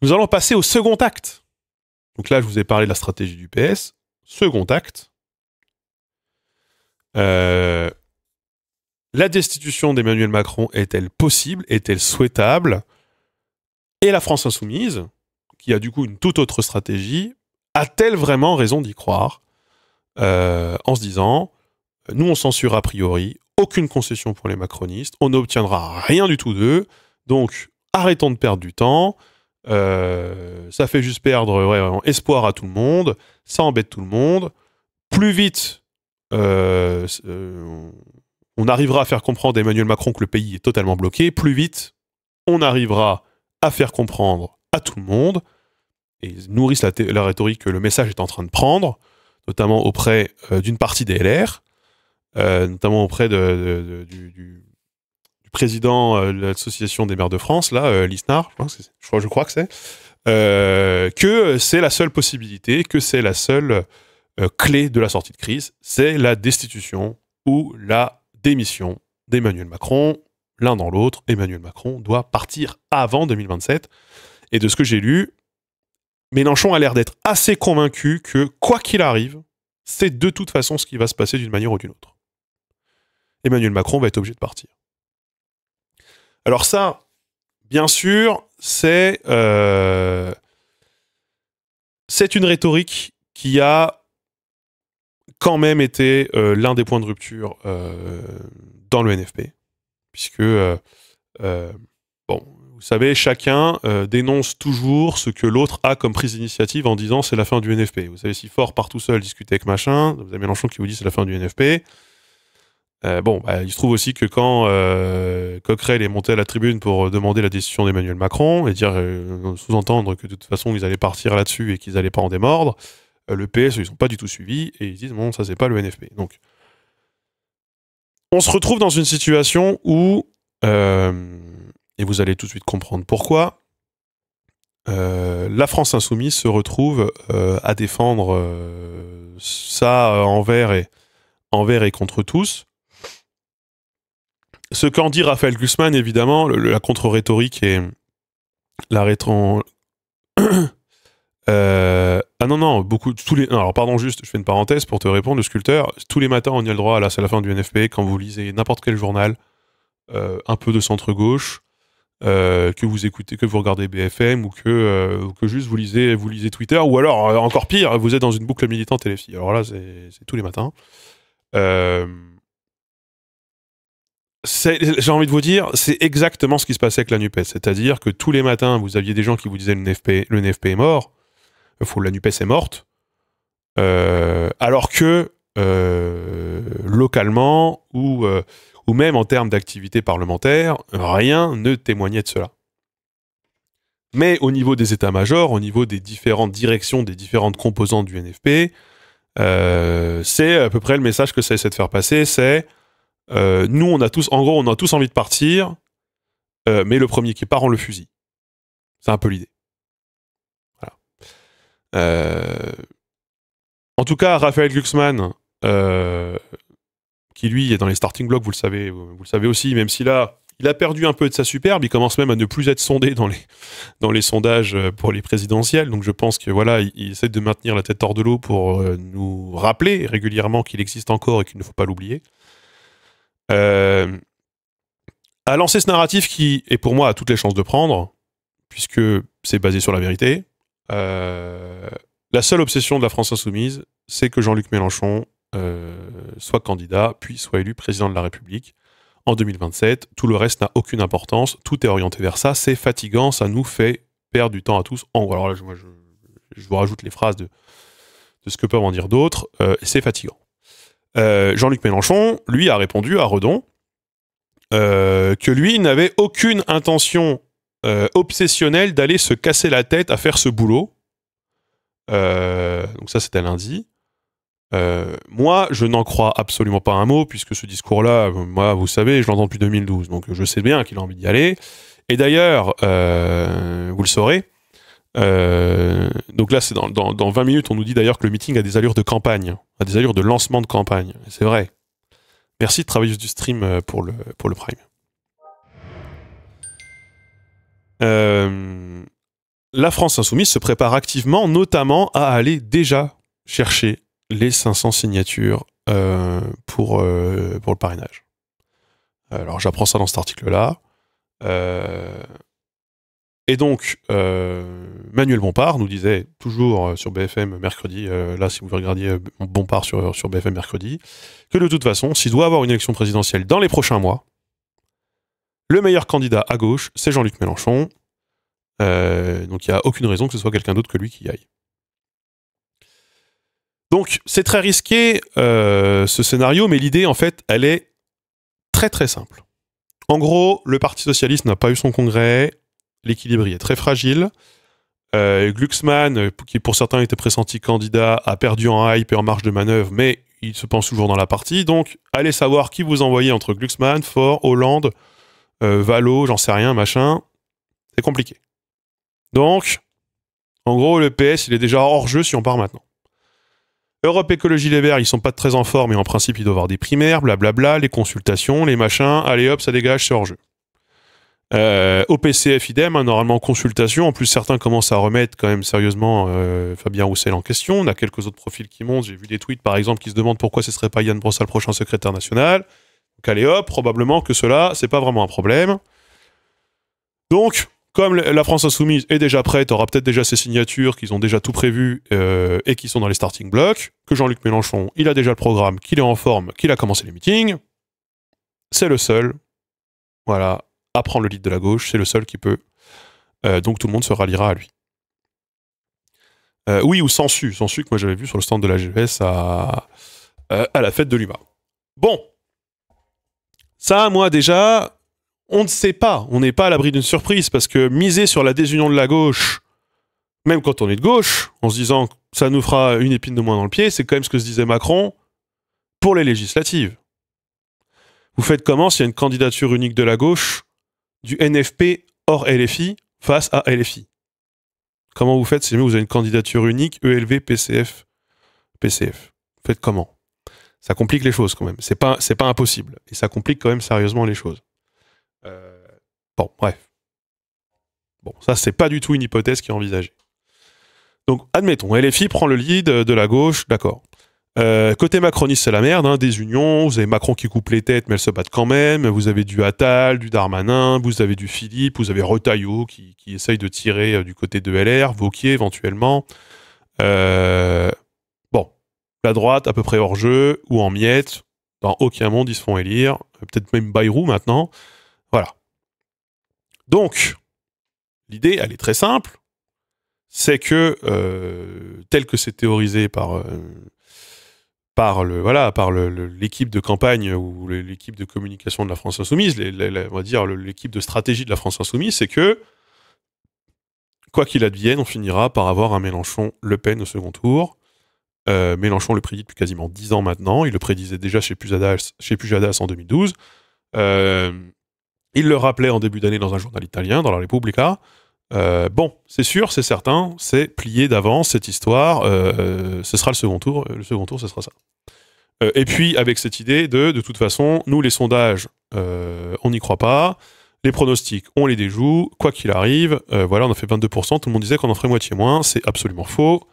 Nous allons passer au second acte. Donc là, je vous ai parlé de la stratégie du PS. Second acte. La destitution d'Emmanuel Macron est-elle possible? Est-elle souhaitable? Et la France insoumise, qui a du coup une toute autre stratégie, a-t-elle vraiment raison d'y croire en se disant, nous on censure a priori, aucune concession pour les macronistes, on n'obtiendra rien du tout d'eux, donc arrêtons de perdre du temps, ça fait juste perdre vraiment espoir à tout le monde, ça embête tout le monde, plus vite on arrivera à faire comprendre à Emmanuel Macron que le pays est totalement bloqué, plus vite on arrivera à faire comprendre à tout le monde, et ils nourrissent la rhétorique que le message est en train de prendre, notamment auprès d'une partie des LR, notamment auprès du président de l'Association des maires de France, là, Lisnard, je crois que c'est, que c'est la seule possibilité, que c'est la seule clé de la sortie de crise, c'est la destitution ou la démission d'Emmanuel Macron. L'un dans l'autre, Emmanuel Macron doit partir avant 2027. Et de ce que j'ai lu, Mélenchon a l'air d'être assez convaincu que, quoi qu'il arrive, c'est de toute façon ce qui va se passer d'une manière ou d'une autre. Emmanuel Macron va être obligé de partir. Alors ça, bien sûr, c'est une rhétorique qui a quand même été l'un des points de rupture dans le NFP, puisque, bon, vous savez, chacun dénonce toujours ce que l'autre a comme prise d'initiative en disant c'est la fin du NFP. Vous savez, si Faure part tout seul discuter avec machin, vous avez Mélenchon qui vous dit c'est la fin du NFP. Il se trouve aussi que quand Coquerel est monté à la tribune pour demander la décision d'Emmanuel Macron et dire sous-entendre que de toute façon ils allaient partir là-dessus et qu'ils n'allaient pas en démordre, le PS ils sont pas du tout suivis et ils disent bon ça c'est pas le NFP. Donc on se retrouve dans une situation où et vous allez tout de suite comprendre pourquoi la France insoumise se retrouve à défendre ça envers et contre tous. Ce qu'en dit Raphaël Glucksmann, évidemment, la contre-rhétorique et la rétro... Alors, pardon, juste, je fais une parenthèse pour te répondre, le sculpteur. Tous les matins, on y a le droit, là, c'est la fin du NFP, quand vous lisez n'importe quel journal, un peu de centre-gauche, que vous écoutez, que vous regardez BFM, ou que juste vous lisez Twitter, ou alors, encore pire, vous êtes dans une boucle militante LFI. Alors là, c'est tous les matins. J'ai envie de vous dire, c'est exactement ce qui se passait avec la NUPES. C'est-à-dire que tous les matins, vous aviez des gens qui vous disaient le NFP est mort, la NUPES est morte, alors que localement ou même en termes d'activité parlementaire, rien ne témoignait de cela. Mais au niveau des états-majors, au niveau des différentes directions, des différentes composantes du NFP, c'est à peu près le message que ça essaie de faire passer, c'est nous, on a tous envie de partir, mais le premier qui part, on le fusille. C'est un peu l'idée. Voilà. En tout cas, Raphaël Glucksmann, qui lui est dans les starting blocks, vous le savez aussi, même si là, il a perdu un peu de sa superbe, il commence même à ne plus être sondé dans les sondages pour les présidentielles, donc je pense que voilà, il essaie de maintenir la tête hors de l'eau pour nous rappeler régulièrement qu'il existe encore et qu'il ne faut pas l'oublier. A lancé ce narratif qui, est pour moi, a toutes les chances de prendre, puisque c'est basé sur la vérité. La seule obsession de la France insoumise, c'est que Jean-Luc Mélenchon soit candidat, puis soit élu président de la République en 2027. Tout le reste n'a aucune importance, tout est orienté vers ça, c'est fatigant, ça nous fait perdre du temps à tous. Alors là, je vous rajoute les phrases de ce que peuvent en dire d'autres, c'est fatigant. Jean-Luc Mélenchon, lui, a répondu à Redon que lui n'avait aucune intention obsessionnelle d'aller se casser la tête à faire ce boulot. Donc ça, c'était lundi. Moi, je n'en crois absolument pas un mot, puisque ce discours-là, moi, vous savez, je l'entends depuis 2012, donc je sais bien qu'il a envie d'y aller. Et d'ailleurs, vous le saurez, donc là, c'est dans 20 minutes, on nous dit d'ailleurs que le meeting a des allures de campagne, a des allures de lancement de campagne. C'est vrai. Merci de travailler du stream pour le Prime. la France Insoumise se prépare activement, notamment à aller déjà chercher les 500 signatures pour le parrainage. Alors j'apprends ça dans cet article-là. Et donc, Manuel Bompard nous disait, toujours sur BFM mercredi, là si vous regardiez Bompard sur BFM mercredi, que de toute façon, s'il doit y avoir une élection présidentielle dans les prochains mois, le meilleur candidat à gauche, c'est Jean-Luc Mélenchon. Donc il n'y a aucune raison que ce soit quelqu'un d'autre que lui qui y aille. Donc c'est très risqué ce scénario, mais l'idée en fait, elle est très très simple. En gros, le Parti Socialiste n'a pas eu son congrès, l'équilibre y est très fragile. Glucksmann, qui pour certains était pressenti candidat, a perdu en hype et en marge de manœuvre, mais il se pense toujours dans la partie. Donc, allez savoir qui vous envoyez entre Glucksmann, Faure, Hollande, Vallot, j'en sais rien, machin. C'est compliqué. Donc, en gros, le PS, il est déjà hors jeu si on part maintenant. Europe Écologie Les Verts, ils sont pas très en forme, mais en principe, il doit y avoir des primaires, blablabla, les consultations, les machins. Allez hop, ça dégage, c'est hors jeu. Au PCF, idem, hein, normalement consultation. En plus, certains commencent à remettre quand même sérieusement Fabien Roussel en question. On a quelques autres profils qui montent. J'ai vu des tweets, par exemple, qui se demandent pourquoi ce serait pas Yann Brossat le prochain secrétaire national. Donc, allez hop, probablement que cela, c'est pas vraiment un problème. Donc, comme la France Insoumise est déjà prête, aura peut-être déjà ses signatures, qu'ils ont déjà tout prévu et qui sont dans les starting blocks, que Jean-Luc Mélenchon, il a déjà le programme, qu'il est en forme, qu'il a commencé les meetings, c'est le seul, voilà, à prendre le lead de la gauche, c'est le seul qui peut. Donc tout le monde se ralliera à lui. Oui, ou Sansu que moi j'avais vu sur le stand de la GES à la fête de l'UMA. Bon, ça, moi déjà, on ne sait pas, on n'est pas à l'abri d'une surprise, parce que miser sur la désunion de la gauche, même quand on est de gauche, en se disant que ça nous fera une épine de moins dans le pied, c'est quand même ce que se disait Macron pour les législatives. Vous faites comment s'il y a une candidature unique de la gauche, du NFP hors LFI face à LFI? Comment vous faites si vous avez une candidature unique ELV, PCF, PCF? Vous faites comment? Ça complique les choses quand même. C'est pas impossible. Et ça complique quand même sérieusement les choses. Bon, bref. Bon, ça, c'est pas du tout une hypothèse qui est envisagée. Donc, admettons, LFI prend le lead de la gauche, d'accord. Côté macroniste, c'est la merde, hein, des unions, vous avez Macron qui coupe les têtes, mais elles se battent quand même, vous avez du Attal, du Darmanin, vous avez du Philippe, vous avez Retailleau qui essaye de tirer du côté de LR, Wauquiez éventuellement. Bon, la droite à peu près hors jeu, ou en miettes, dans aucun monde ils se font élire, peut-être même Bayrou maintenant, voilà. Donc, l'idée, elle est très simple, c'est que, tel que c'est théorisé par l'équipe de campagne ou l'équipe de communication de la France Insoumise, on va dire l'équipe de stratégie de la France Insoumise, c'est que, quoi qu'il advienne, on finira par avoir un Mélenchon-Le Pen au second tour. Mélenchon le prédit depuis quasiment 10 ans maintenant, il le prédisait déjà chez Pujadas en 2012. Il le rappelait en début d'année dans un journal italien, dans la Repubblica. Bon, c'est sûr, c'est certain, c'est plié d'avance cette histoire, ce sera le second tour, ce sera ça. Et puis, avec cette idée de toute façon, nous, les sondages, on n'y croit pas, les pronostics, on les déjoue, quoi qu'il arrive, voilà, on a fait 22%, tout le monde disait qu'on en ferait moitié moins, c'est absolument faux,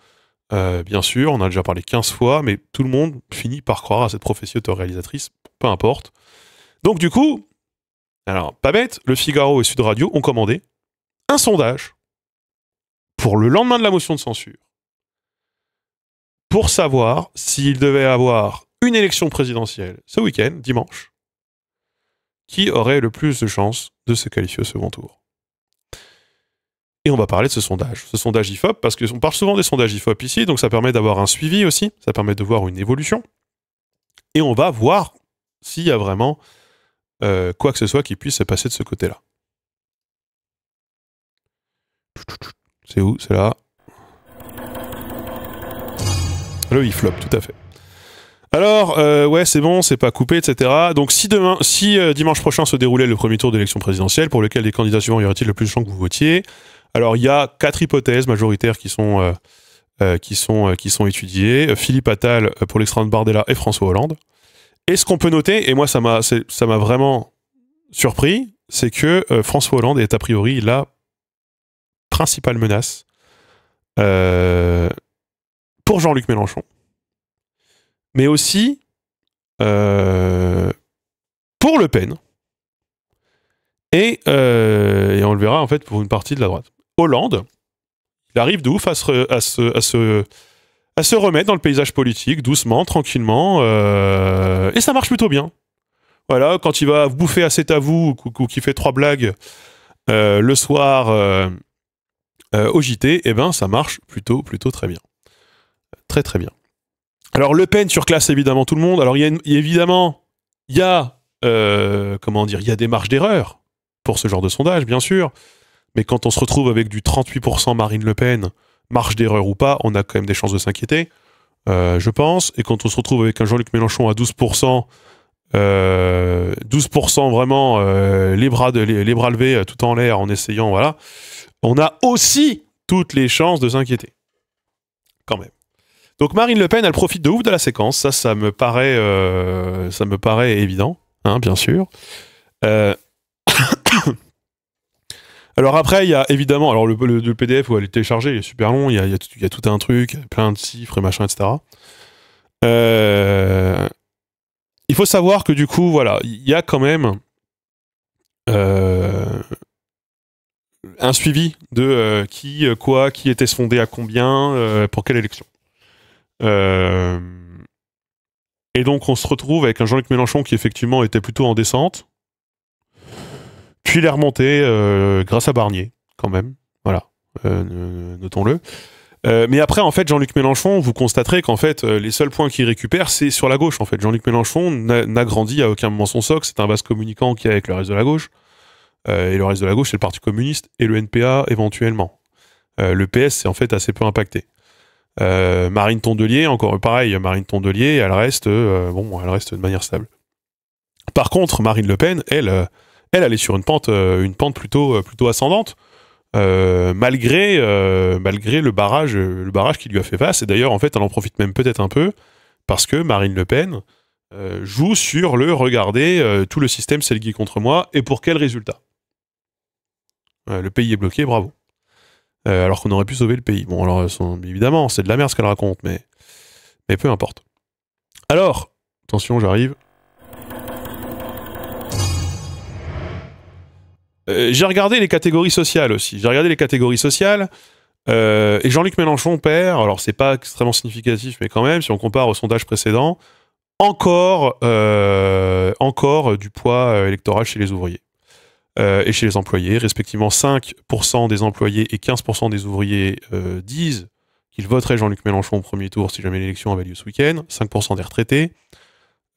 bien sûr, on a déjà parlé 15 fois, mais tout le monde finit par croire à cette prophétie autoréalisatrice, peu importe. Donc du coup, alors, pas bête, Le Figaro et Sud Radio ont commandé un sondage pour le lendemain de la motion de censure pour savoir s'il devait avoir une élection présidentielle ce week-end, dimanche, qui aurait le plus de chances de se qualifier au second tour. Et on va parler de ce sondage IFOP, parce qu'on parle souvent des sondages IFOP ici, donc ça permet d'avoir un suivi aussi, ça permet de voir une évolution, et on va voir s'il y a vraiment quoi que ce soit qui puisse se passer de ce côté-là. C'est où? C'est là. Le IFLOP, tout à fait. Alors, ouais, c'est bon, c'est pas coupé, etc. Donc, si dimanche prochain se déroulait le premier tour d'élection présidentielle, pour lequel les candidats suivants y aurait-il le plus de chances que vous votiez? Alors, il y a 4 hypothèses majoritaires qui sont étudiées. Philippe Attal pour l'extrême de Bardella et François Hollande. Et ce qu'on peut noter, et moi ça m'a vraiment surpris, c'est que François Hollande est a priori là principale menace pour Jean-Luc Mélenchon, mais aussi pour Le Pen, et on le verra en fait pour une partie de la droite. Hollande, il arrive de ouf à se remettre dans le paysage politique, doucement, tranquillement, et ça marche plutôt bien. Voilà, quand il va bouffer à C'est à vous, ou qu'il fait 3 blagues le soir au JT, eh ben ça marche plutôt très bien. Très très bien. Alors Le Pen surclasse évidemment tout le monde. Alors il y a des marges d'erreur pour ce genre de sondage, bien sûr. Mais quand on se retrouve avec du 38% Marine Le Pen, marge d'erreur ou pas, on a quand même des chances de s'inquiéter, je pense. Et quand on se retrouve avec un Jean-Luc Mélenchon à 12%, 12% vraiment les bras levés tout en l'air en essayant, voilà, on a aussi toutes les chances de s'inquiéter. Quand même. Donc Marine Le Pen, elle profite de ouf de la séquence, ça me paraît évident, hein, bien sûr. Alors après, il y a évidemment, alors le PDF où elle est téléchargée, il est super long, il y a tout un truc, plein de chiffres et machin, etc. Il faut savoir que du coup, voilà, il y a quand même un suivi de qui était fondé à combien, pour quelle élection. Et donc on se retrouve avec un Jean-Luc Mélenchon qui effectivement était plutôt en descente, puis il est remonté grâce à Barnier, quand même, voilà, notons-le. Mais après, en fait, Jean-Luc Mélenchon, vous constaterez qu'en fait, les seuls points qu'il récupère, c'est sur la gauche, en fait. Jean-Luc Mélenchon n'a grandi à aucun moment son socle, c'est un vase communicant qui est avec le reste de la gauche. Et le reste de la gauche, c'est le Parti communiste et le NPA, éventuellement. Le PS, c'est en fait assez peu impacté. Marine Tondelier, encore pareil, Marine Tondelier, elle reste de manière stable. Par contre, Marine Le Pen, elle est sur une pente plutôt ascendante. Malgré le barrage qui lui a fait face, et d'ailleurs en fait elle en profite même peut-être un peu parce que Marine Le Pen joue sur le regardez, tout le système c'est le qui contre moi, et pour quel résultat. Le pays est bloqué, bravo. Alors qu'on aurait pu sauver le pays. Bon alors évidemment c'est de la merde ce qu'elle raconte, mais peu importe. Alors attention, j'arrive. J'ai regardé les catégories sociales aussi. Et Jean-Luc Mélenchon perd. Alors, c'est pas extrêmement significatif, mais quand même, si on compare au sondage précédent, encore du poids électoral chez les ouvriers et chez les employés. Respectivement, 5% des employés et 15% des ouvriers disent qu'ils voteraient Jean-Luc Mélenchon au premier tour si jamais l'élection avait lieu ce week-end. 5% des retraités.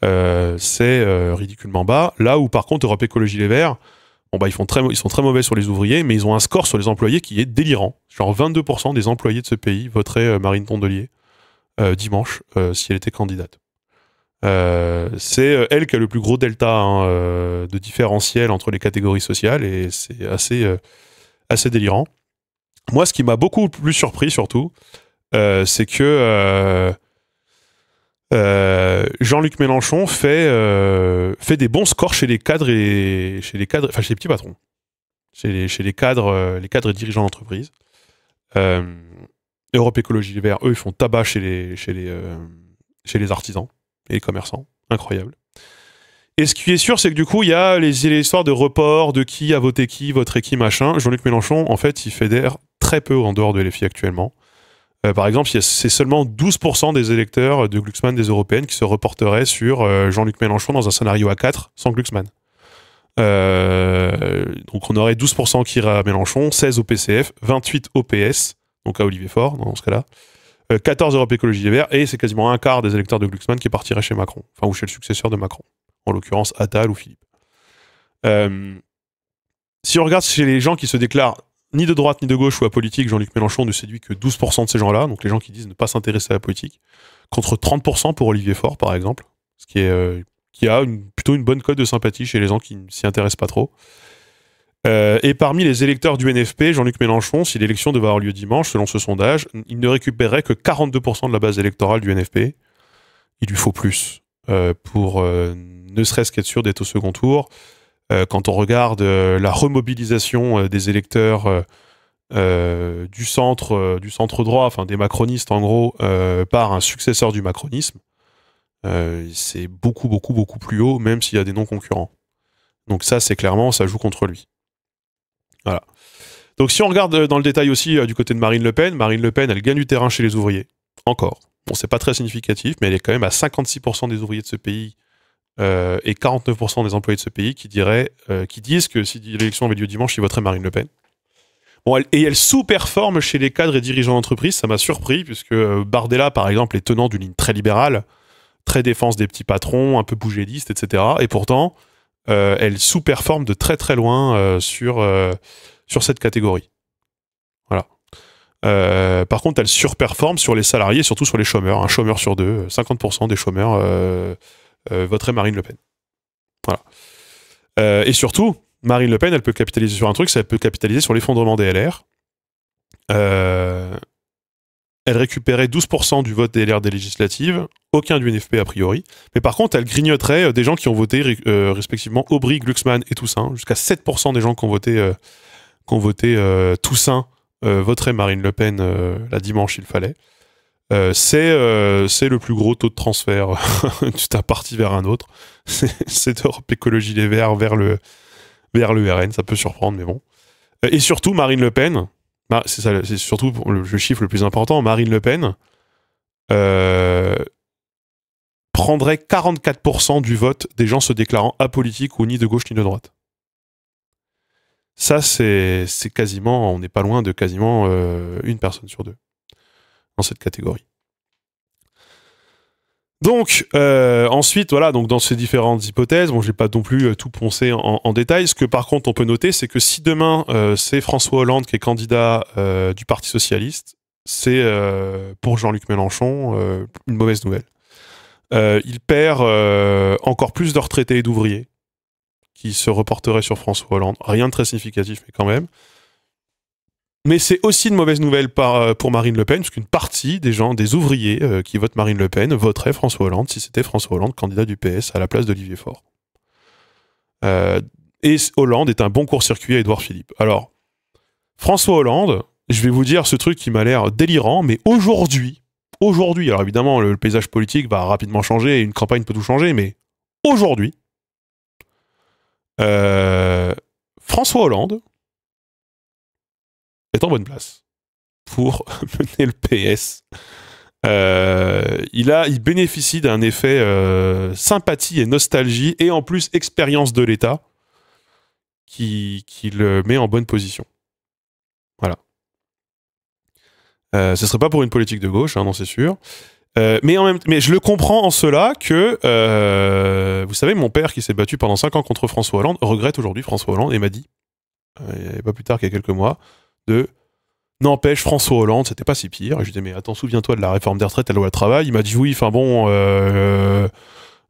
C'est ridiculement bas. Là où, par contre, Europe Écologie Les Verts, bon bah ils sont très mauvais sur les ouvriers, mais ils ont un score sur les employés qui est délirant. Genre 22% des employés de ce pays voteraient Marine Tondelier dimanche si elle était candidate. C'est elle qui a le plus gros delta de différentiel entre les catégories sociales, et c'est assez délirant. Moi, ce qui m'a beaucoup plus surpris surtout, c'est que Jean-Luc Mélenchon fait des bons scores chez les cadres, chez les petits patrons, chez les cadres et dirigeants d'entreprise. Europe Écologie Les Verts, eux, ils font tabac chez les artisans et les commerçants, incroyable. Et ce qui est sûr, c'est que du coup, il y a les histoires de report, de qui a voté qui, voterait qui, machin. Jean-Luc Mélenchon, en fait, il fédère très peu en dehors de LFI actuellement. Par exemple, c'est seulement 12% des électeurs de Glucksmann des européennes qui se reporteraient sur Jean-Luc Mélenchon dans un scénario à 4 sans Glucksmann. Donc on aurait 12% qui iraient à Mélenchon, 16 au PCF, 28 au PS, donc à Olivier Faure dans ce cas-là, 14 Europe Écologie Les Verts, et c'est quasiment un quart des électeurs de Glucksmann qui partiraient chez Macron, enfin ou chez le successeur de Macron, en l'occurrence Attal ou Philippe. Si on regarde chez les gens qui se déclarent ni de droite ni de gauche ou apolitique, Jean-Luc Mélenchon ne séduit que 12% de ces gens-là, donc les gens qui disent ne pas s'intéresser à la politique, contre 30% pour Olivier Faure, par exemple, ce qui a plutôt une bonne cote de sympathie chez les gens qui ne s'y intéressent pas trop. Et parmi les électeurs du NFP, Jean-Luc Mélenchon, si l'élection devait avoir lieu dimanche, selon ce sondage, il ne récupérerait que 42% de la base électorale du NFP. Il lui faut plus pour ne serait-ce qu'être sûr d'être au second tour. Quand on regarde la remobilisation des électeurs du centre droit, enfin des macronistes en gros, par un successeur du macronisme, c'est beaucoup, beaucoup, beaucoup plus haut, même s'il y a des non-concurrents. Donc ça, c'est clairement, ça joue contre lui. Voilà. Donc si on regarde dans le détail aussi du côté de Marine Le Pen, elle gagne du terrain chez les ouvriers. Encore. Bon, c'est pas très significatif, mais elle est quand même à 56% des ouvriers de ce pays et 49% des employés de ce pays qui disent que si l'élection avait lieu dimanche, ils voteraient Marine Le Pen. Bon, elle sous-performe chez les cadres et dirigeants d'entreprise, ça m'a surpris, puisque Bardella, par exemple, est tenant d'une ligne très libérale, très défense des petits patrons, un peu bougédiste, etc. Et pourtant, elle sous-performe de très très loin sur cette catégorie. Voilà. Par contre, elle surperforme sur les salariés, surtout sur les chômeurs. Un chômeur sur deux, 50% des chômeurs voteraient Marine Le Pen. Voilà. Et surtout, Marine Le Pen, elle peut capitaliser sur un truc, elle peut capitaliser sur l'effondrement des LR. Elle récupérait 12% du vote des LR des législatives, aucun du NFP a priori. Mais par contre, elle grignoterait des gens qui ont voté respectivement Aubry, Glucksmann et Toussaint. Jusqu'à 7% des gens qui ont voté Toussaint voteraient Marine Le Pen la dimanche, il fallait. C'est le plus gros taux de transfert d'un parti vers un autre. C'est Europe Écologie Les Verts vers le RN, ça peut surprendre, mais bon. Et surtout, Marine Le Pen, c'est surtout le chiffre le plus important, Marine Le Pen prendrait 44% du vote des gens se déclarant apolitiques ou ni de gauche ni de droite. Ça, c'est quasiment, on n'est pas loin de quasiment une personne sur deux dans cette catégorie. Donc, ensuite, voilà, donc dans ces différentes hypothèses, bon, je vais pas non plus tout poncer en détail. Ce que par contre on peut noter, c'est que si demain c'est François Hollande qui est candidat du Parti Socialiste, c'est pour Jean-Luc Mélenchon une mauvaise nouvelle. Il perd encore plus de retraités et d'ouvriers qui se reporteraient sur François Hollande. Rien de très significatif, mais quand même. Mais c'est aussi une mauvaise nouvelle pour Marine Le Pen, puisqu'une partie des gens, des ouvriers qui votent Marine Le Pen, voteraient François Hollande si c'était François Hollande, candidat du PS à la place d'Olivier Faure. Et Hollande est un bon court-circuit à Édouard Philippe. Alors, François Hollande, je vais vous dire ce truc qui m'a l'air délirant, mais aujourd'hui, alors évidemment, le paysage politique va rapidement changer, et une campagne peut tout changer, mais aujourd'hui, François Hollande est en bonne place pour mener le PS. Il bénéficie d'un effet sympathie et nostalgie, et en plus expérience de l'État qui le met en bonne position. Voilà. Ce serait pas pour une politique de gauche, hein, non, c'est sûr. Mais je le comprends en cela que, vous savez, mon père qui s'est battu pendant 5 ans contre François Hollande regrette aujourd'hui François Hollande et m'a dit, pas plus tard qu'il y a quelques mois, n'empêche, François Hollande, c'était pas si pire. Et je lui disais, mais attends, souviens-toi de la réforme des retraites, la loi du travail. Il m'a dit, oui, enfin bon,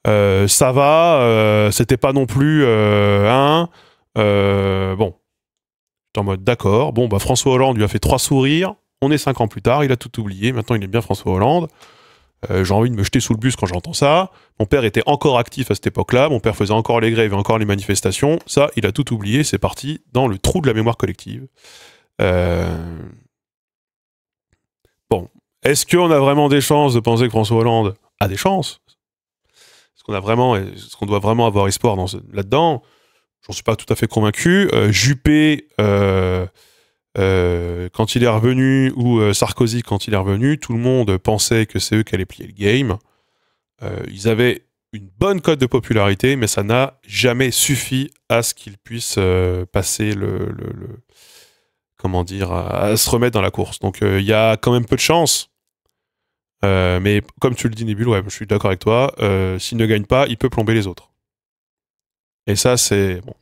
ça va, c'était pas non plus bon. J'étais en mode, d'accord, bon, bah François Hollande lui a fait 3 sourires, on est 5 ans plus tard, il a tout oublié, maintenant il est bien François Hollande. J'ai envie de me jeter sous le bus quand j'entends ça. Mon père était encore actif à cette époque-là, mon père faisait encore les grèves et encore les manifestations. Ça, il a tout oublié, c'est parti dans le trou de la mémoire collective. Bon, est-ce qu'on a vraiment des chances de penser que François Hollande a des chances ? Est-ce qu'on doit vraiment avoir espoir là-dedans ? J'en suis pas tout à fait convaincu. Juppé, quand il est revenu, ou Sarkozy quand il est revenu, tout le monde pensait que c'est eux qui allaient plier le game. Ils avaient une bonne cote de popularité, mais ça n'a jamais suffi à ce qu'ils puissent passer comment dire, à se remettre dans la course. Donc il y a quand même peu de chance. Mais comme tu le dis, Nébule, ouais, je suis d'accord avec toi. S'il ne gagne pas, il peut plomber les autres. Et ça, c'est bon.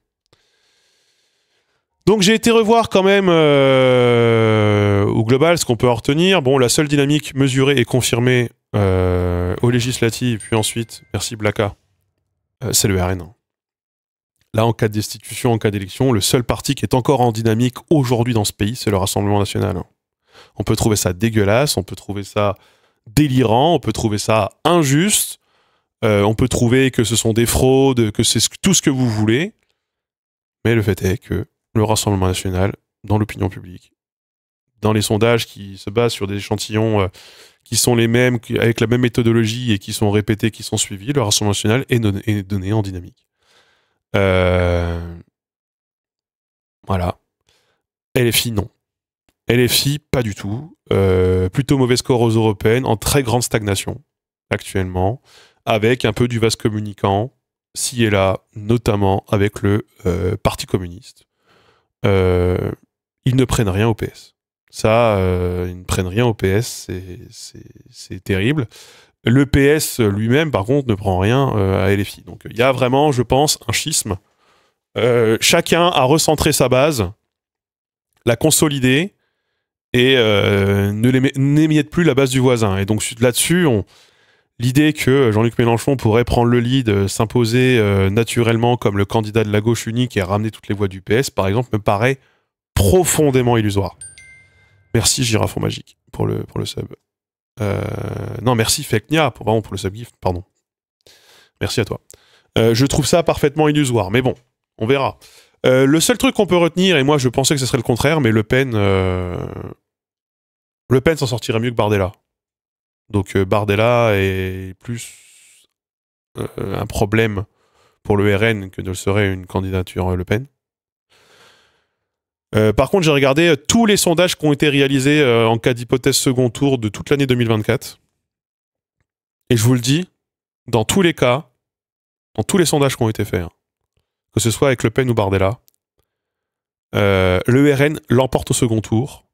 Donc j'ai été revoir quand même au global ce qu'on peut en retenir. Bon, la seule dynamique mesurée et confirmée aux législatives, puis ensuite, merci Blaka, c'est le RN. Là, en cas de destitution, en cas d'élection, le seul parti qui est encore en dynamique aujourd'hui dans ce pays, c'est le Rassemblement National. On peut trouver ça dégueulasse, on peut trouver ça délirant, on peut trouver ça injuste, on peut trouver que ce sont des fraudes, que c'est tout ce que vous voulez, mais le fait est que le Rassemblement National, dans l'opinion publique, dans les sondages qui se basent sur des échantillons qui sont les mêmes, avec la même méthodologie et qui sont répétés, qui sont suivis, le Rassemblement national est donné en dynamique. Voilà. LFI, non. LFI, pas du tout. Plutôt mauvais score aux européennes, en très grande stagnation, actuellement, avec un peu du vase communicant, ci et là, notamment avec le Parti communiste. Ils ne prennent rien au PS. Ça, ils ne prennent rien au PS, c'est terrible. Le PS lui-même, par contre, ne prend rien à LFI. Donc il y a vraiment, je pense, un schisme. Chacun a recentré sa base, l'a consolidée, et n'émiette plus la base du voisin. Et donc là-dessus, l'idée que Jean-Luc Mélenchon pourrait prendre le lead, s'imposer naturellement comme le candidat de la gauche unique et ramener toutes les voix du PS, par exemple, me paraît profondément illusoire. Merci Girafon Magique pour le sub. Non, merci Feknia pour le subgift, pardon. Merci à toi. Je trouve ça parfaitement illusoire, mais bon, on verra. Le seul truc qu'on peut retenir, et moi je pensais que ce serait le contraire, mais Le Pen s'en sortirait mieux que Bardella. Donc Bardella est plus un problème pour le RN que ne le serait une candidature Le Pen. Par contre, j'ai regardé tous les sondages qui ont été réalisés en cas d'hypothèse second tour de toute l'année 2024. Et je vous le dis, dans tous les cas, dans tous les sondages qui ont été faits, que ce soit avec Le Pen ou Bardella, le RN l'emporte au second tour,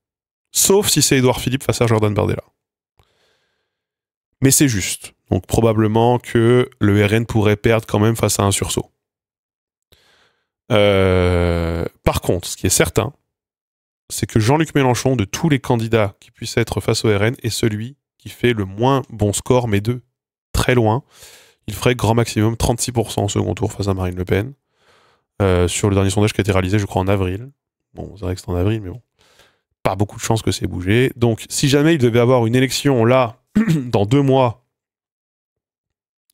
sauf si c'est Édouard Philippe face à Jordan Bardella. Mais c'est juste. Donc probablement que le RN pourrait perdre quand même face à un sursaut. Par contre, ce qui est certain, c'est que Jean-Luc Mélenchon, de tous les candidats qui puissent être face au RN, est celui qui fait le moins bon score, mais de très loin. Il ferait grand maximum 36% au second tour face à Marine Le Pen. Sur le dernier sondage qui a été réalisé, je crois, en avril. Bon, c'est vrai que c'est en avril, mais bon. Pas beaucoup de chances que c'est bougé. Donc, si jamais il devait avoir une élection là, dans 2 mois,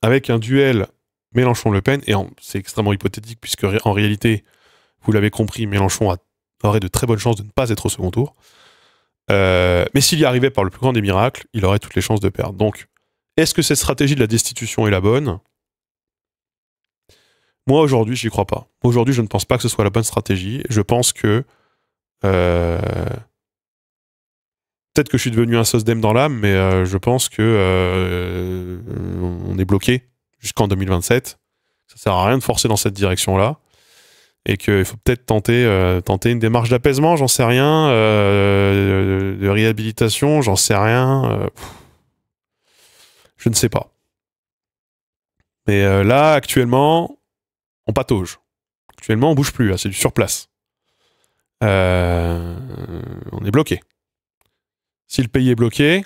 avec un duel Mélenchon-Le Pen, et c'est extrêmement hypothétique, puisque en réalité, vous l'avez compris, Mélenchon aurait de très bonnes chances de ne pas être au second tour. Mais s'il y arrivait par le plus grand des miracles, il aurait toutes les chances de perdre. Donc, est-ce que cette stratégie de la destitution est la bonne ? Moi, aujourd'hui, j'y crois pas. Aujourd'hui, je ne pense pas que ce soit la bonne stratégie. Je pense que... peut-être que je suis devenu un SOSDEM dans l'âme, mais je pense que on est bloqué jusqu'en 2027. Ça sert à rien de forcer dans cette direction-là. Et qu'il faut peut-être tenter une démarche d'apaisement, j'en sais rien, de réhabilitation, j'en sais rien. Je ne sais pas. Mais là, actuellement, on patauge. Actuellement, on bouge plus, là, c'est du surplace. On est bloqué. Si le pays est bloqué,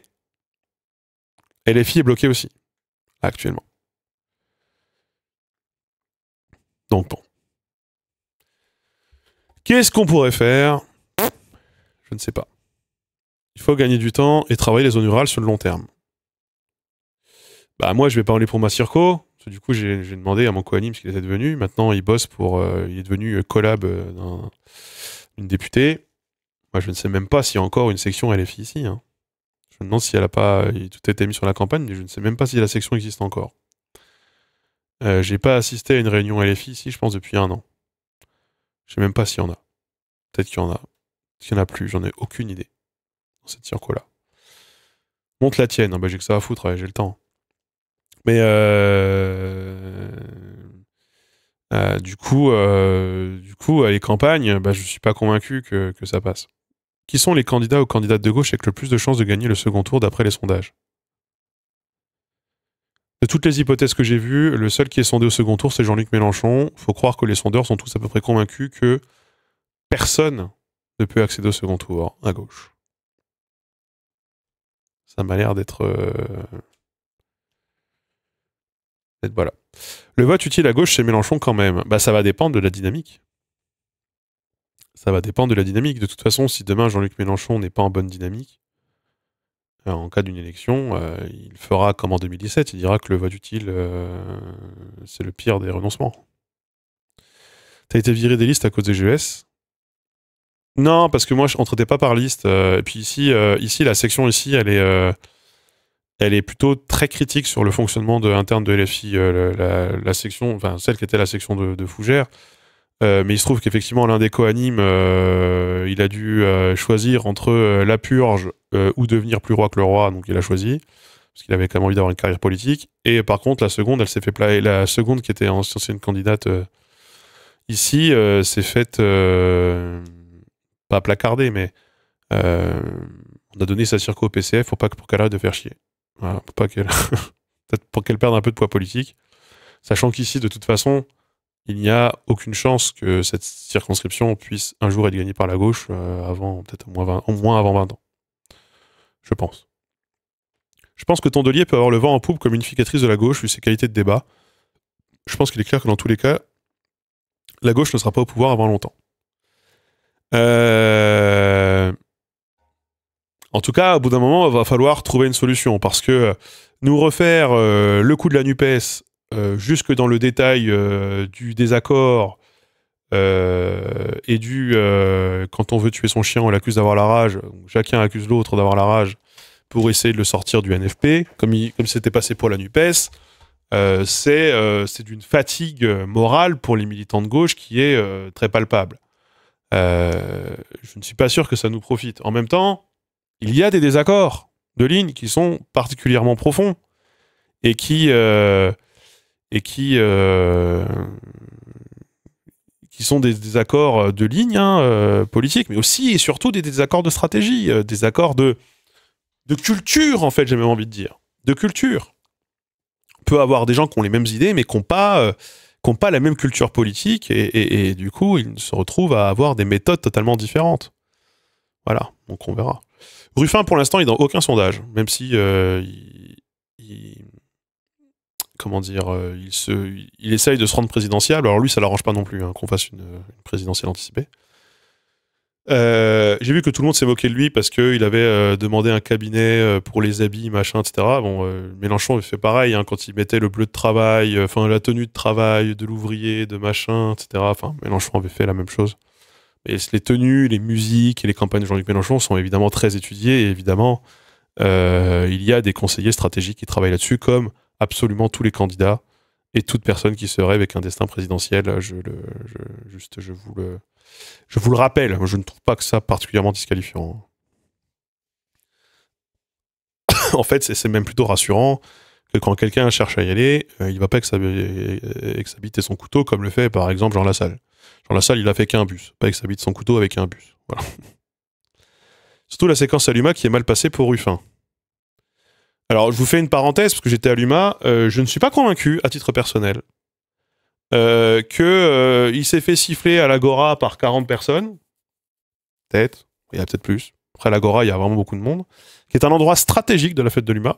LFI est bloqué aussi, actuellement. Donc bon. Qu'est-ce qu'on pourrait faire ? Je ne sais pas. Il faut gagner du temps et travailler les zones rurales sur le long terme. Bah moi, je vais parler pour ma circo. Parce que du coup, j'ai demandé à mon co-anime ce qu'il était devenu. Maintenant, il bosse pour... il est devenu collab d'une députée. Moi, je ne sais même pas s'il y a encore une section LFI ici. Hein. Je me demande si elle a pas... Tout a été mis sur la campagne, mais je ne sais même pas si la section existe encore. J'ai pas assisté à une réunion LFI ici, je pense, depuis 1 an. Je sais même pas s'il y en a. Peut-être qu'il y en a. S'il y en a plus, j'en ai aucune idée. Dans cette circo-là. Monte la tienne, bah, j'ai que ça à foutre, ouais, j'ai le temps. Mais du coup, les campagnes, bah, je suis pas convaincu que ça passe. Qui sont les candidats ou candidates de gauche avec le plus de chances de gagner le second tour d'après les sondages ? De toutes les hypothèses que j'ai vues, le seul qui est sondé au second tour, c'est Jean-Luc Mélenchon. Faut croire que les sondeurs sont tous à peu près convaincus que personne ne peut accéder au second tour à gauche. Ça m'a l'air d'être... voilà. Le vote utile à gauche chez Mélenchon quand même, bah ça va dépendre de la dynamique. Ça va dépendre de la dynamique. De toute façon, si demain Jean-Luc Mélenchon n'est pas en bonne dynamique, en cas d'une élection, il fera comme en 2017, il dira que le vote utile, c'est le pire des renoncements. T'as été viré des listes à cause des GES ? Non, parce que moi, on traitait pas par liste. Et puis ici, la section ici, elle est plutôt très critique sur le fonctionnement interne de LFI. La section, enfin celle qui était la section de Fougères. Mais il se trouve qu'effectivement, l'un des co-animes, il a dû choisir entre la purge ou devenir plus roi que le roi, donc il a choisi, parce qu'il avait quand même envie d'avoir une carrière politique. Et par contre, la seconde, elle s'est fait la seconde qui était ancienne candidate ici, s'est faite pas placarder, mais on a donné sa circo au PCF pour qu'elle arrête de faire chier. Voilà, pour pas qu'elle peut-être pour qu'elle perde un peu de poids politique, sachant qu'ici, de toute façon, il n'y a aucune chance que cette circonscription puisse un jour être gagnée par la gauche avant, peut-être au moins avant 20 ans. Je pense. Je pense que Tondelier peut avoir le vent en poupe comme unificatrice de la gauche vu ses qualités de débat. Je pense qu'il est clair que dans tous les cas, la gauche ne sera pas au pouvoir avant longtemps. En tout cas, au bout d'un moment, il va falloir trouver une solution parce que nous refaire le coup de la NUPES jusque dans le détail du désaccord et quand on veut tuer son chien, on l'accuse d'avoir la rage. Chacun accuse l'autre d'avoir la rage pour essayer de le sortir du NFP, comme c'était passé pour la NUPES. C'est d'une fatigue morale pour les militants de gauche qui est très palpable. Je ne suis pas sûr que ça nous profite. En même temps, il y a des désaccords de ligne qui sont particulièrement profonds et qui sont des désaccords de ligne politiques, mais aussi et surtout des désaccords de stratégie, des accords de culture, en fait, j'ai même envie de dire. De culture. On peut avoir des gens qui ont les mêmes idées, mais qui n'ont pas la même culture politique, et du coup, ils se retrouvent à avoir des méthodes totalement différentes. Voilà, donc on verra. Ruffin, pour l'instant, il est dans aucun sondage, même si il essaye de se rendre présidentiel. Alors lui, ça l'arrange pas non plus qu'on fasse une présidentielle anticipée. J'ai vu que tout le monde s'est moqué de lui parce qu'il avait demandé un cabinet pour les habits, machin, etc. Bon, Mélenchon avait fait pareil quand il mettait le bleu de travail, la tenue de travail de l'ouvrier, de machin, etc. Enfin, Mélenchon avait fait la même chose. Et les tenues, les musiques et les campagnes de Jean-Luc Mélenchon sont évidemment très étudiées et évidemment, il y a des conseillers stratégiques qui travaillent là-dessus, comme absolument tous les candidats et toute personne qui serait avec un destin présidentiel. Je vous le rappelle, je ne trouve pas que ça particulièrement disqualifiant. En fait, c'est même plutôt rassurant que quand quelqu'un cherche à y aller, il ne va pas avec sa bite et son couteau, comme le fait par exemple Jean Lassalle. Jean Lassalle, il a fait qu'un bus, pas avec sa bite et son couteau, avec un bus. Voilà. Surtout la séquence Alluma qui est mal passée pour Ruffin. Alors, je vous fais une parenthèse, parce que j'étais à l'UMA, je ne suis pas convaincu, à titre personnel, qu'il s'est fait siffler à l'Agora par 40 personnes. Peut-être, il y a peut-être plus. Après l'Agora, il y a vraiment beaucoup de monde. Qui est un endroit stratégique de la fête de l'UMA.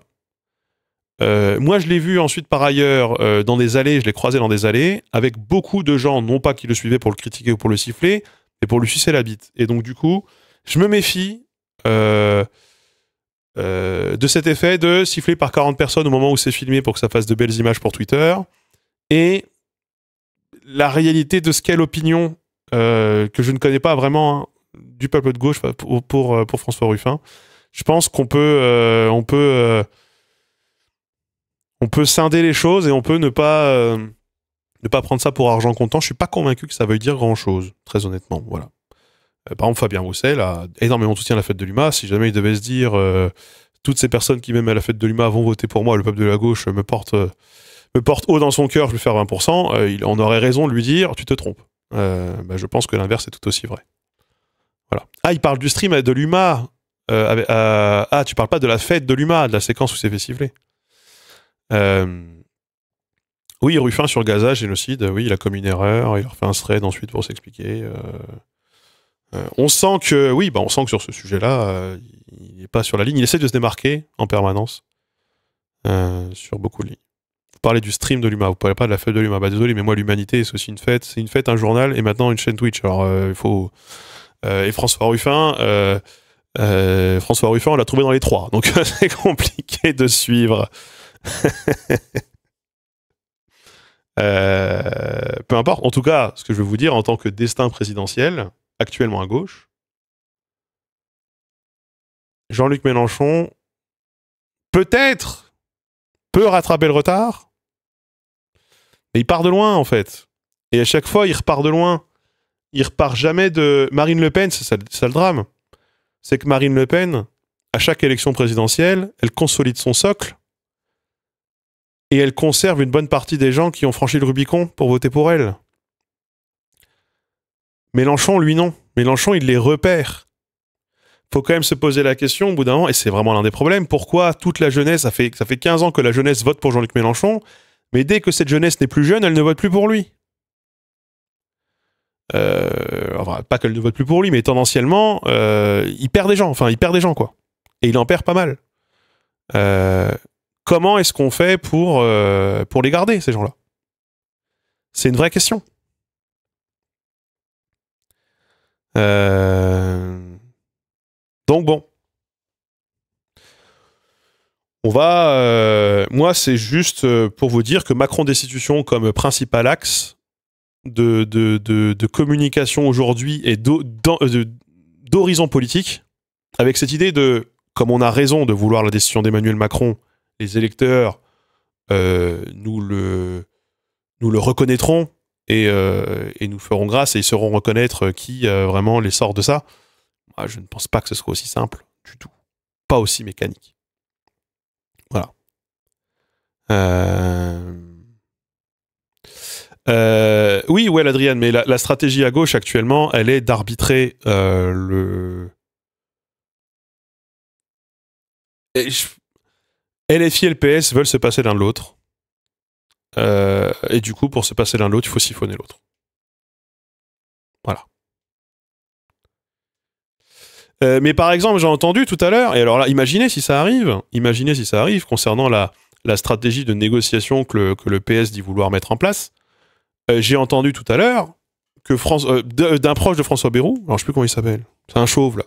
Moi, je l'ai vu ensuite par ailleurs dans des allées, je l'ai croisé dans des allées, avec beaucoup de gens, non pas qui le suivaient pour le critiquer ou pour le siffler, mais pour lui sucer la bite. Et donc, du coup, je me méfie de cet effet de siffler par 40 personnes au moment où c'est filmé pour que ça fasse de belles images pour Twitter, et la réalité de ce qu'est l'opinion que je ne connais pas vraiment du peuple de gauche pour François Ruffin. Je pense qu'on peut scinder les choses et on peut ne pas prendre ça pour argent comptant. Je suis pas convaincu que ça veuille dire grand-chose, très honnêtement. Voilà. Par exemple, Fabien Roussel a énormément soutien à la fête de l'UMA. Si jamais il devait se dire toutes ces personnes qui, même à la fête de l'UMA, vont voter pour moi, le peuple de la gauche me porte haut dans son cœur, je vais faire 20%, on aurait raison de lui dire tu te trompes. Je pense que l'inverse est tout aussi vrai. Voilà. Ah, il parle du stream de l'UMA. Tu parles pas de la fête de l'UMA, de la séquence où c'est fait siffler. Oui, Ruffin sur Gaza, génocide, oui, il a commis une erreur, il a refait un thread ensuite pour s'expliquer. On sent que sur ce sujet-là, il n'est pas sur la ligne. Il essaie de se démarquer en permanence sur beaucoup de lignes. Vous parlez du stream de l'UMA, vous parlez pas de la fête de l'UMA. Désolé, mais moi, l'humanité, c'est aussi une fête. C'est une fête, un journal, et maintenant une chaîne Twitch. Alors, il faut... et François Ruffin, on l'a trouvé dans les trois. Donc, c'est compliqué de suivre. Peu importe. En tout cas, ce que je veux vous dire, en tant que destin présidentiel, actuellement à gauche, Jean-Luc Mélenchon, peut-être, peut rattraper le retard, mais il part de loin, en fait. Et à chaque fois, il repart de loin. Il repart jamais de... Marine Le Pen, c'est ça le drame. C'est que Marine Le Pen, à chaque élection présidentielle, elle consolide son socle et elle conserve une bonne partie des gens qui ont franchi le Rubicon pour voter pour elle. Mélenchon, lui, non. Mélenchon, il les repère. Faut quand même se poser la question au bout d'un moment, et c'est vraiment l'un des problèmes, pourquoi toute la jeunesse, ça fait 15 ans que la jeunesse vote pour Jean-Luc Mélenchon, mais dès que cette jeunesse n'est plus jeune, elle ne vote plus pour lui. Enfin, pas qu'elle ne vote plus pour lui, mais tendanciellement, il perd des gens, quoi. Et il en perd pas mal. Comment est-ce qu'on fait pour les garder, ces gens-là? C'est une vraie question. Donc bon. On va... moi, c'est juste pour vous dire que Macron-destitution comme principal axe de communication aujourd'hui et d'horizon politique, avec cette idée de, comme on a raison de vouloir la destitution d'Emmanuel Macron, les électeurs nous le reconnaîtront et nous feront grâce et ils sauront reconnaître qui vraiment les sort de ça. Moi, je ne pense pas que ce soit aussi simple du tout. Pas aussi mécanique. Voilà. Oui, ouais, Adrienne, mais la stratégie à gauche actuellement, elle est d'arbitrer LFI et le PS veulent se passer l'un de l'autre. Et du coup, pour se passer l'un de l'autre, il faut siphonner l'autre. Voilà. Mais par exemple, j'ai entendu tout à l'heure, et alors là, imaginez si ça arrive concernant la stratégie de négociation que le PS dit vouloir mettre en place. J'ai entendu tout à l'heure que d'un proche de François Bayrou, alors je sais plus comment il s'appelle, c'est un chauve là,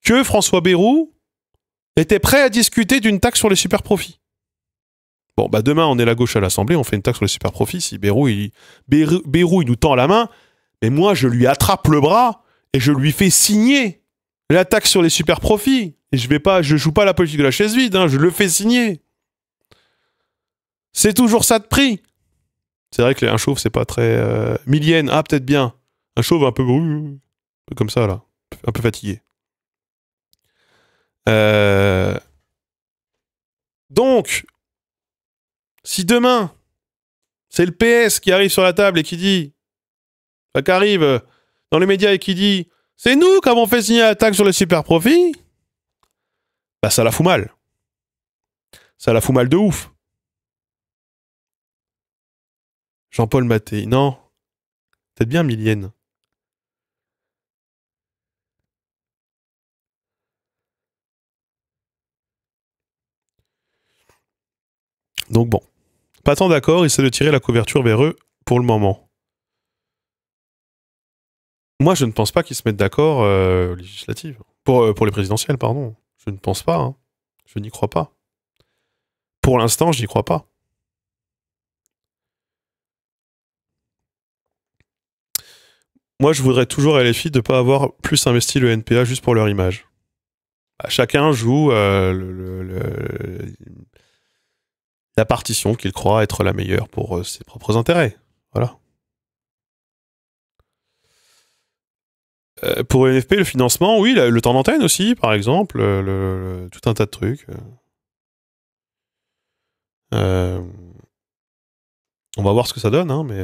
que François Bayrou était prêt à discuter d'une taxe sur les super profits. Bon, bah demain on est la gauche à l'Assemblée, on fait une taxe sur les super profits. Si Bayrou il nous tend la main, mais moi je lui attrape le bras et je lui fais signer la taxe sur les super profits. Et je joue pas la politique de la chaise vide, hein, je le fais signer. C'est toujours ça de prix. C'est vrai que un chauve, c'est pas très... Milienne, ah, peut-être bien. Un chauve un peu comme ça, là. Un peu fatigué. Donc, si demain, c'est le PS qui arrive sur la table et qui dit... qui arrive dans les médias et qui dit « C'est nous qui avons fait signer la taxe sur les super profits », bah ça la fout mal. Ça la fout mal de ouf. Jean-Paul Mattei, non. Peut-être bien Milienne. Donc bon. Pas tant d'accord, il essaie de tirer la couverture vers eux pour le moment. Moi, je ne pense pas qu'ils se mettent d'accord législatives. Pour les présidentielles, pardon. Je ne pense pas. Hein. Je n'y crois pas. Pour l'instant, je n'y crois pas. Moi, je voudrais toujours à LFI de ne pas avoir plus investi le NPA juste pour leur image. Bah, chacun joue la partition qu'il croit être la meilleure pour ses propres intérêts. Voilà. Pour NFP, le financement, oui, le temps d'antenne aussi, par exemple, tout un tas de trucs. On va voir ce que ça donne, hein, mais